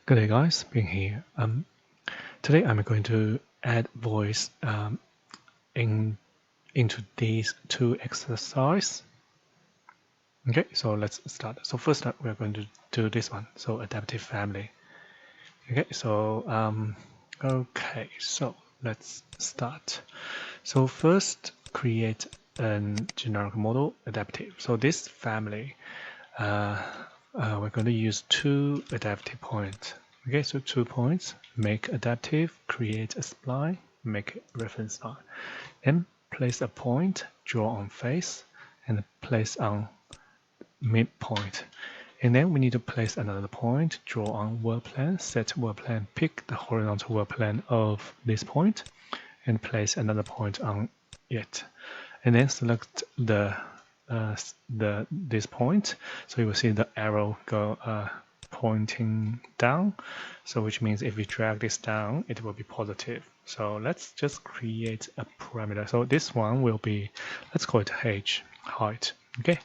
Good day guys, being here. Today I'm going to add voice into these two exercises. Okay, so let's start. So first up we're going to do this one. So adaptive family. Okay, so let's start. So first create a generic model adaptive. So this family we're going to use two adaptive points. Okay, so 2 points, make adaptive, create a spline, make reference line, and place a point, draw on face, and place on midpoint. And then we need to place another point, draw on work plan, set work plan, pick the horizontal work plan of this point, and place another point on it. And then select this point, so you will see the arrow go pointing down, so which means if we drag this down it will be positive. So let's just create a parameter. So this one will be, let's call it h height. Okay,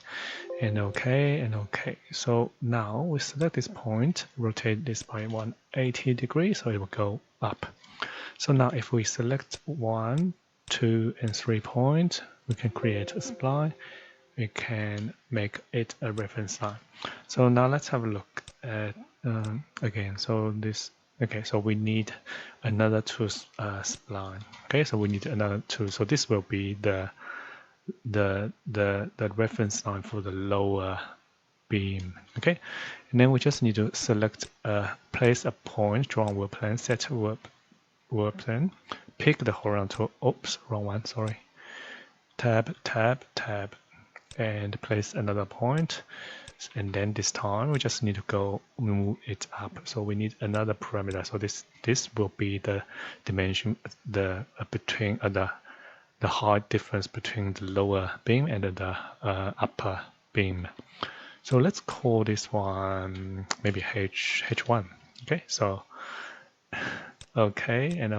and okay. So now we select this point, rotate this by 180 degrees, so it will go up. So now if we select 1, 2, and 3 points, we can create a spline. We can make it a reference line. So now let's have a look at again. So this, okay, so we need another 2 spline. Okay, so we need another 2. So this will be the reference line for the lower beam. Okay, and then we just need to select place a point, draw a work plan, set a work plan, pick the horizontal. Oops, wrong one. Sorry. Tab, and place another point, and then this time we just need to go move it up. So we need another parameter. So this will be the dimension, the between the height difference between the lower beam and the upper beam. So let's call this one maybe h1. Okay, so okay, and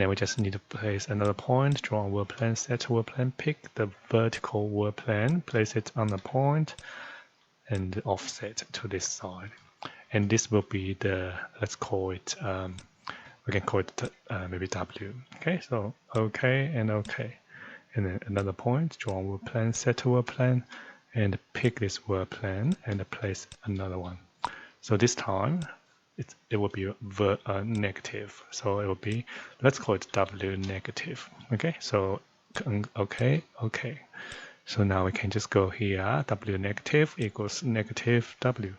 then we just need to place another point, draw a work plan, set a work plan, pick the vertical work plan, place it on the point, and offset to this side. And this will be the, let's call it, we can call it maybe W. Okay, so okay, and then another point, draw a work plan, set a work plan, and pick this work plan and place another one. So this time it will be negative. So it will be, let's call it W negative. Okay, so okay. So now we can just go here, W negative equals negative W.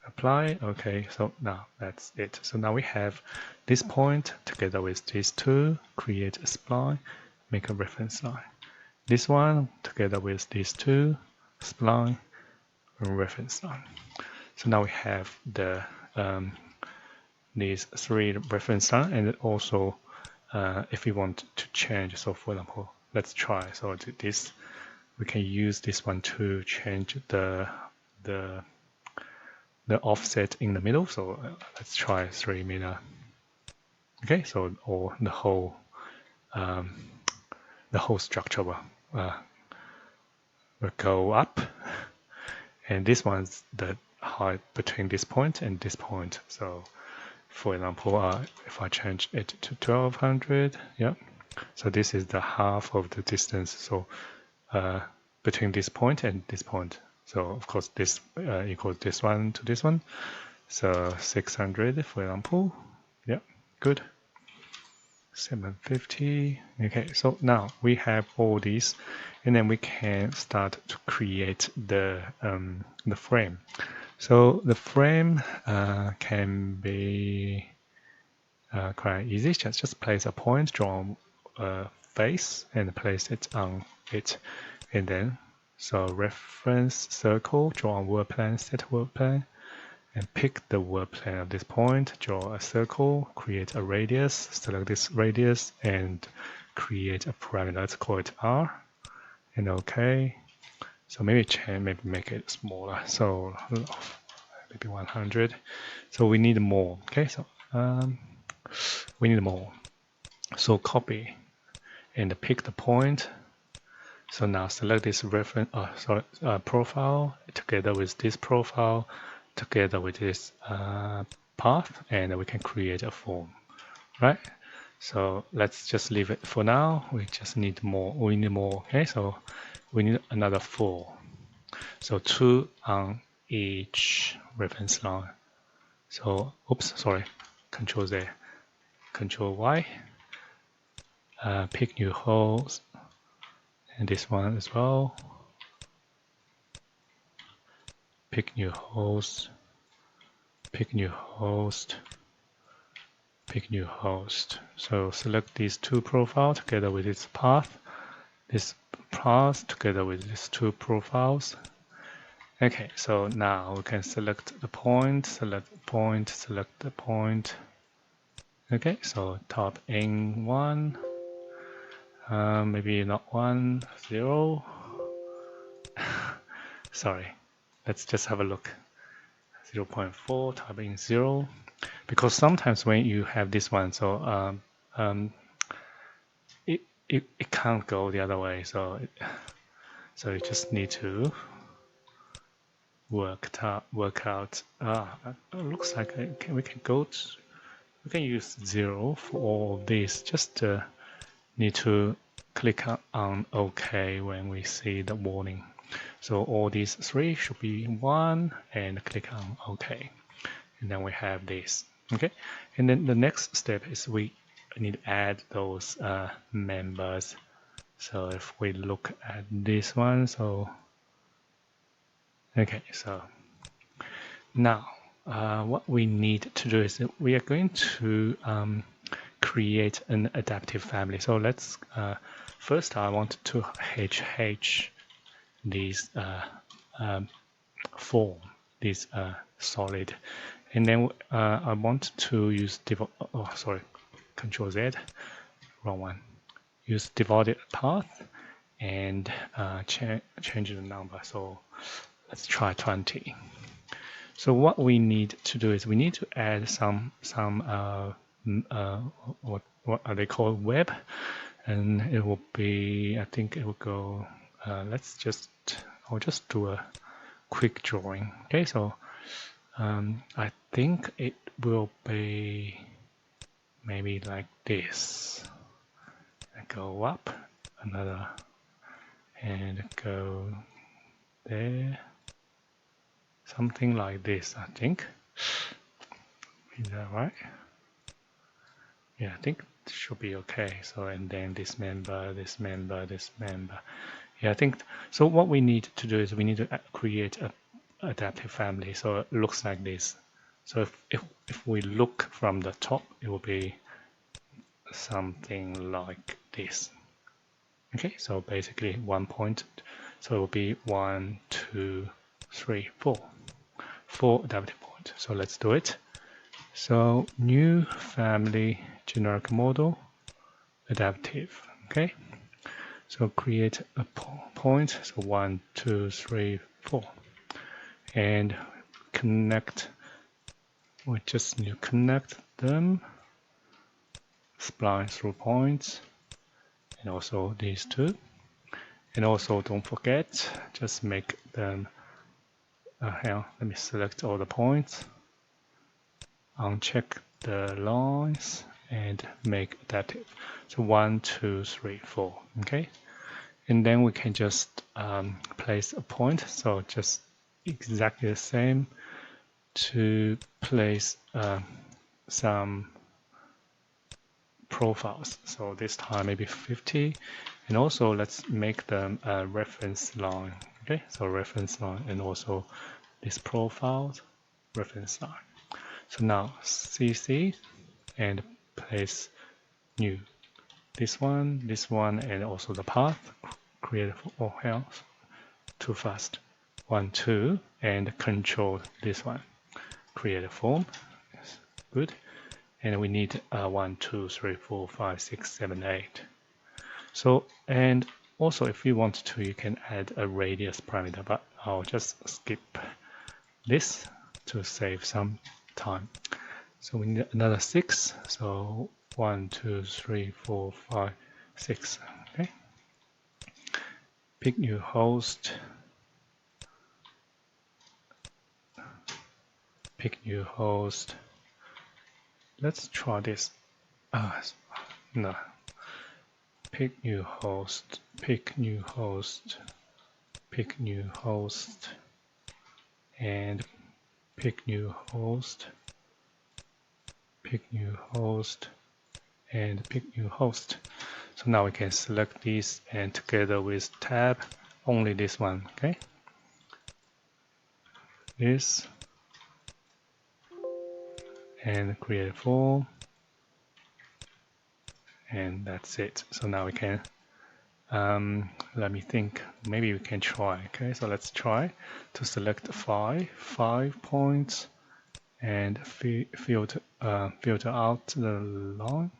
Apply. Okay, so now that's it. So now we have this point together with these two, create a spline, make a reference line. This one together with these two, spline, reference line. So now we have the these 3 reference line, and also if we want to change, so for example, let's try. So this, we can use this one to change the offset in the middle. So let's try 3 meter. Okay, so or the whole structure will go up, and this one's the height between this point and this point. So for example, if I change it to 1200, yeah, so this is the half of the distance, so between this point and this point. So of course this equals this one to this one, so 600 for example. Yeah, good. 750. Okay, so now we have all these, and then we can start to create the frame. So the frame can be quite easy. Just place a point, draw a face, and place it on it, and then so reference circle, draw a work plan, set a work plan, and pick the work plan of this point, draw a circle, create a radius, select this radius, and create a parameter. Let's call it R, and okay. So maybe make it smaller. So maybe 100. So we need more. Okay, so we need more. So copy and pick the point. So now select this reference, profile together with this profile, together with this path, and we can create a form, right? So let's just leave it for now. We just need more. We need more. Okay, so we need another 4. So 2 on each reference line. So, oops, sorry. Control Z, Control Y. Pick new host, and this one as well. Pick new host. Pick new host. Pick new host. So select these 2 profiles together with its path. This path together with these 2 profiles. Okay, so now we can select the point, select the point, select the point. Okay, so top in 1, maybe not 1, 0. Sorry, let's just have a look. 0.4, type in 0. Because sometimes when you have this one, so it can't go the other way. So you just need to work out. It looks like we can go to, we can use 0 for all these. Just need to click on OK when we see the warning. So all these 3 should be 1, and click on OK. And then we have this. Okay, and then the next step is we need to add those members. So if we look at this one, so okay, so now what we need to do is we are going to create an adaptive family. So let's first I want to HH these form, this solid, and then I want to use Control Z, wrong one. Use divided path and change the number. So let's try 20. So what we need to do is we need to add some what are they called, web, and it will be, I think it will go. I'll just do a quick drawing. Okay, so I think it will be maybe like this. Go up another and go there, something like this, I think. Is that right? Yeah, I think it should be okay. So, and then this member, this member, this member. Yeah, I think so. What we need to do is we need to create a adaptive family. So it looks like this. So if we look from the top, it will be something like this. Okay, so basically 1 point. So it will be 1, 2, 3, 4. 4 adaptive points. So let's do it. So new family generic model adaptive. Okay. So create a point. So 1, 2, 3, 4. And connect. We just need to connect them. Spline through points. And also these 2. And also don't forget, just make them, hang on, let me select all the points. Uncheck the lines and make adaptive. So 1, 2, 3, 4. Okay. And then we can just place a point. So just exactly the same to place some profiles. So this time maybe 50. And also let's make them a reference line. Okay, so reference line and also this profile reference line. So now CC and place new. This one, and also the path. Create for else. Too fast. 1, 2, and control this one. Create a form. Yes, good. And we need 1, 2, 3, 4, 5, 6, 7, 8. So, and also if you want to, you can add a radius parameter, but I'll just skip this to save some time. So we need another 6. So 1, 2, 3, 4, 5, 6. Okay. Pick new host. pick new host. Let's try this. No. Pick new host, pick new host, pick new host, and pick new host, pick new host, and pick new host. So now we can select these and together with tab, only this one, okay? This, and create a form, and that's it. So now we can, let me think, maybe we can try, okay? So let's try to select five points, and filter out the line,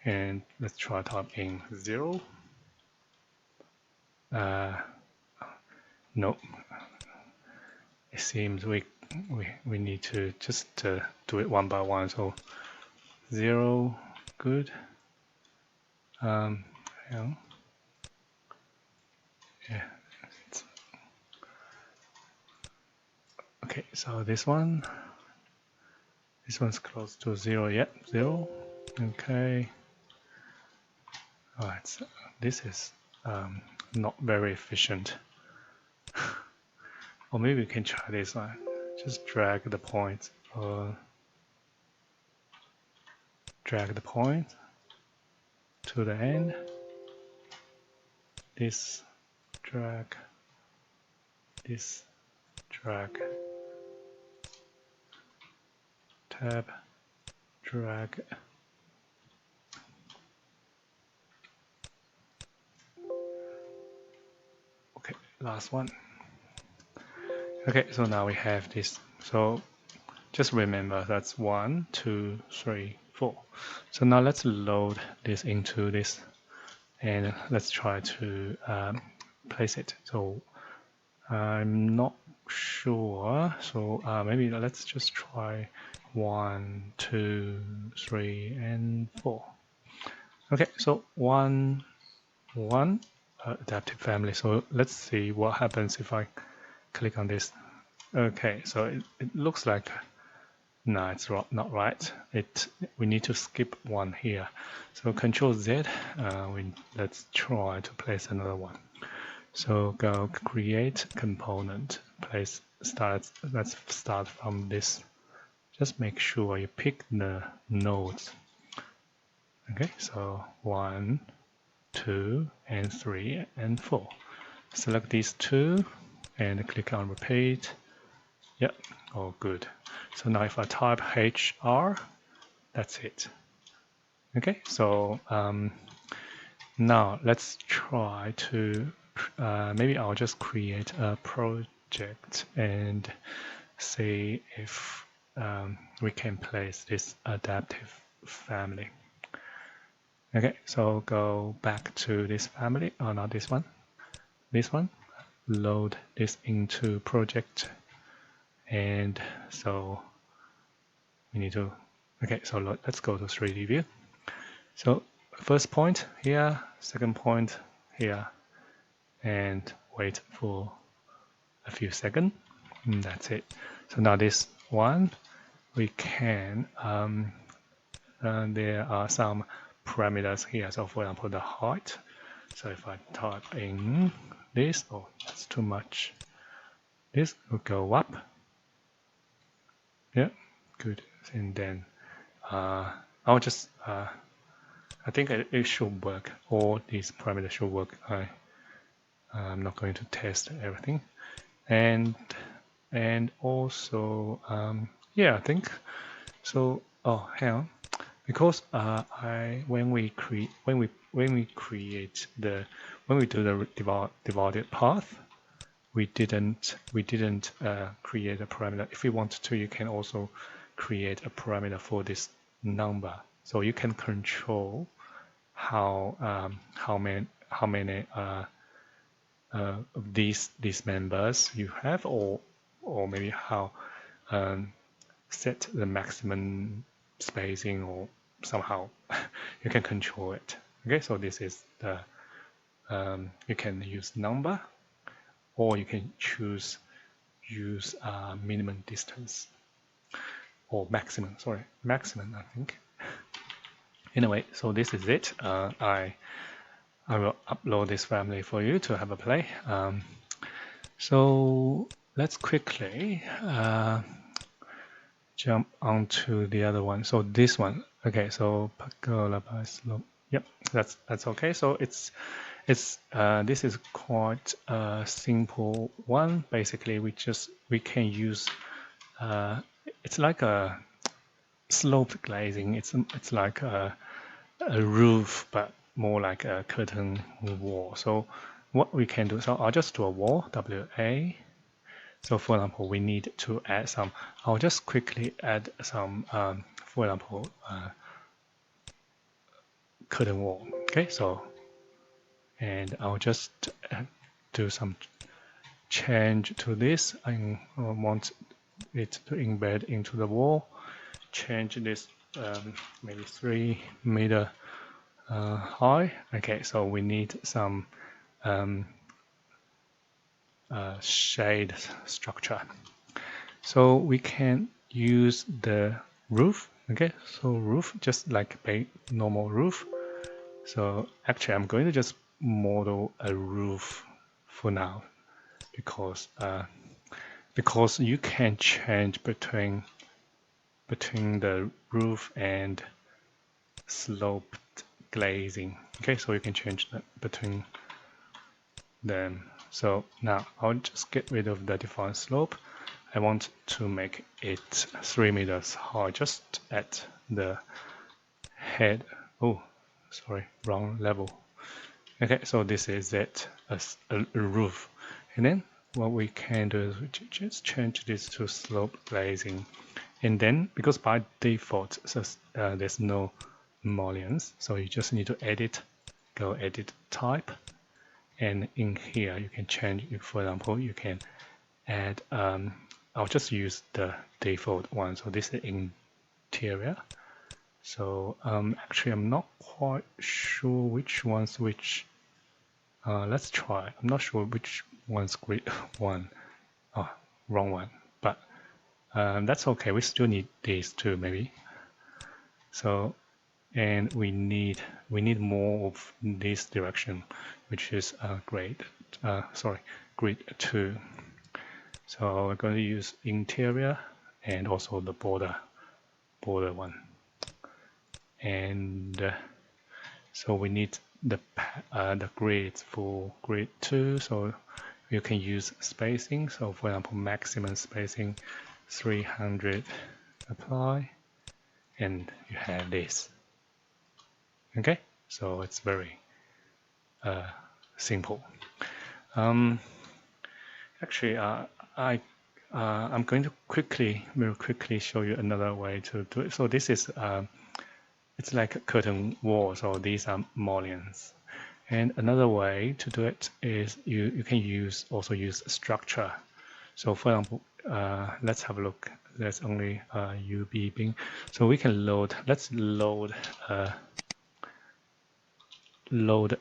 and let's try typing 0. Nope. It seems we need to just do it one by one. So 0, good. Yeah. Okay, so this one's close to 0. Yep, 0. Okay. Alright, so this is not very efficient. Or maybe we can try this one. Just drag the point, drag the point to the end. This drag, this drag, tab, drag. Okay, last one. Okay, so now we have this. So just remember that's 1, 2, 3, 4. So now let's load this into this, and let's try to place it. So I'm not sure. So maybe let's just try 1, 2, 3, and 4. Okay, so 1, adaptive family. So let's see what happens if I click on this. Okay, so it looks like, no, it's not right. We need to skip one here. So Control Z. Let's try to place another one. So go create component. Let's start from this. Just make sure you pick the nodes. Okay, so 1, 2, and 3, and 4. Select these two and click on repeat. Yep, all good. So now if I type HR, that's it. Okay, so now let's try to, maybe I'll just create a project and see if we can place this adaptive family. Okay, so go back to this family, or not this one, load this into project. And so we need to, okay, so let's go to 3D view. So first point here, second point here, and wait for a few seconds. And that's it. So now this one, we can, there are some parameters here. So for example, the height. So if I type in this, oh, that's too much. This will go up. Yeah, good. And then I'll just, I think it should work. All these parameters should work. I'm not going to test everything. And also, yeah, I think so. Oh, hang on, because when we do the divided path, we didn't create a parameter. If you want to, you can also create a parameter for this number, so you can control how many of these members you have, or maybe how set the maximum spacing, or somehow you can control it. Okay, so this is the you can use number, or you can use minimum distance. or maximum, sorry, maximum, I think. Anyway, so this is it. I will upload this family for you to have a play. So let's quickly jump onto the other one. So this one, okay. So pergola by slope. Yep, that's okay. So it's this is quite a simple one. Basically, we can use it's like a sloped glazing. It's like a roof, but more like a curtain wall. So what we can do, so I'll just do a wall, WA. So for example, we need to add some, I'll just quickly add some, for example, curtain wall. Okay, so, and I'll just do some change to this. I want it to embed into the wall. Change this maybe 3 meter high. Okay, so we need some shade structure. So we can use the roof. Okay, so roof, just like a normal roof. So actually, I'm going to just model a roof for now, because you can change between the roof and sloped glazing. Okay, so you can change that between them. So now I'll just get rid of the default slope. I want to make it 3 meters high, just at the head. Oh, sorry, wrong level. Okay, so this is it, as a roof. And then what we can do is we just change this to slope glazing. And then, because by default, there's no mullions, so you just need to edit, go edit type. And in here, you can change, for example, you can add, I'll just use the default one. So this is interior. So actually, I'm not quite sure which one's which. Let's try. I'm not sure which one's grid one. Oh, wrong one. But that's okay. We still need these two, maybe. So, and we need more of this direction, which is grid 2. So we're going to use interior and also the border one. And so we need the grids for grid 2. So you can use spacing. So for example, maximum spacing 300, apply, and you have this. Okay, so it's very simple. Actually, I'm going to very quickly show you another way to do it. So this is it's like a curtain wall. So these are mullions. And another way to do it is you can also use structure. So for example, let's have a look. There's only UB beam. So we can let's load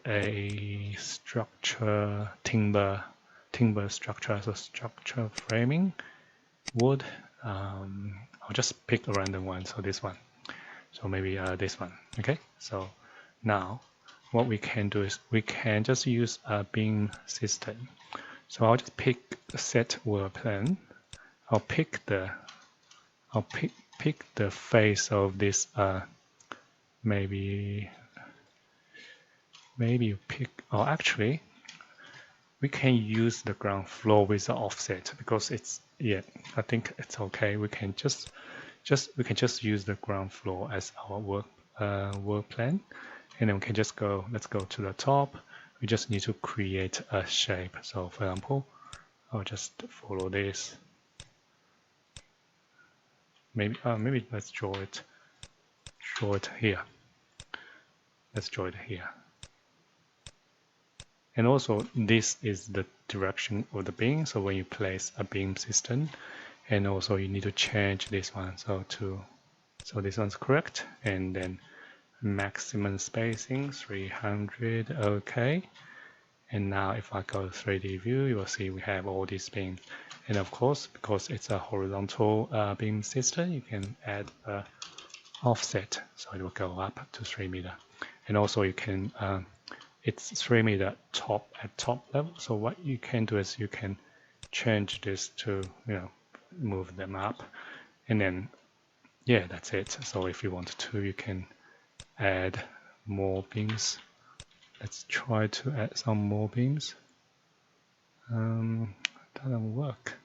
a structure, timber structure, so structure framing, wood. I'll just pick a random one, so this one. So maybe this one. Okay, so now what we can do is we can just use a beam system. So I'll just pick set world plan. I'll pick the face of this. Maybe you pick. Oh, actually, we can use the ground floor with the offset, because it's, yeah, I think it's okay. We can just use the ground floor as our work plan, and then we can just go. Let's go to the top. We just need to create a shape. So for example, I'll just follow this. Maybe let's draw it here. Let's draw it here. And also, this is the direction of the beam. So when you place a beam system, and also you need to change this one. So this one's correct. And then maximum spacing 300. Okay. And now if I go to 3D view, you will see we have all these beams. And of course, because it's a horizontal beam system, you can add a offset, so it will go up to 3 meter. And also you can, it's 3 meter at top level. So what you can do is you can change this to, move them up. And then, yeah, that's it. So if you want to, you can add more beams. Let's try to add some more beams. Doesn't work.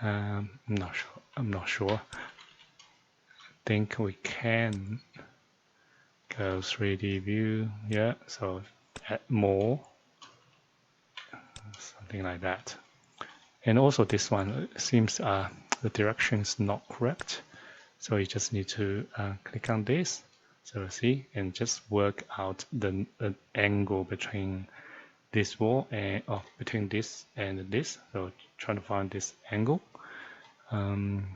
I'm not sure. I think we can go 3D view. Yeah, so add more, something like that. And also this one seems the direction is not correct. So you just need to click on this. So see, and just work out the angle between this wall and between this and this. So trying to find this angle. I'm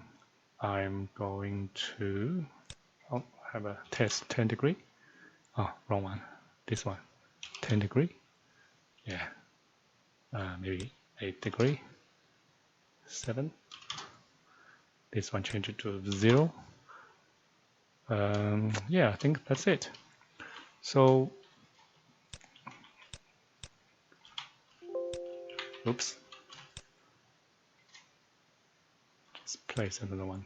going to have a test 10 degree. Oh, wrong one. This one, 10 degree. Yeah, maybe 8 degree. 7. This one change it to 0. Yeah, I think that's it. So, oops. Just place another one.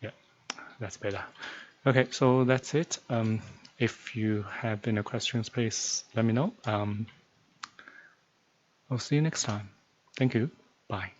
Yeah, that's better. Okay, so that's it. If you have any questions, please let me know. I'll see you next time. Thank you. Bye.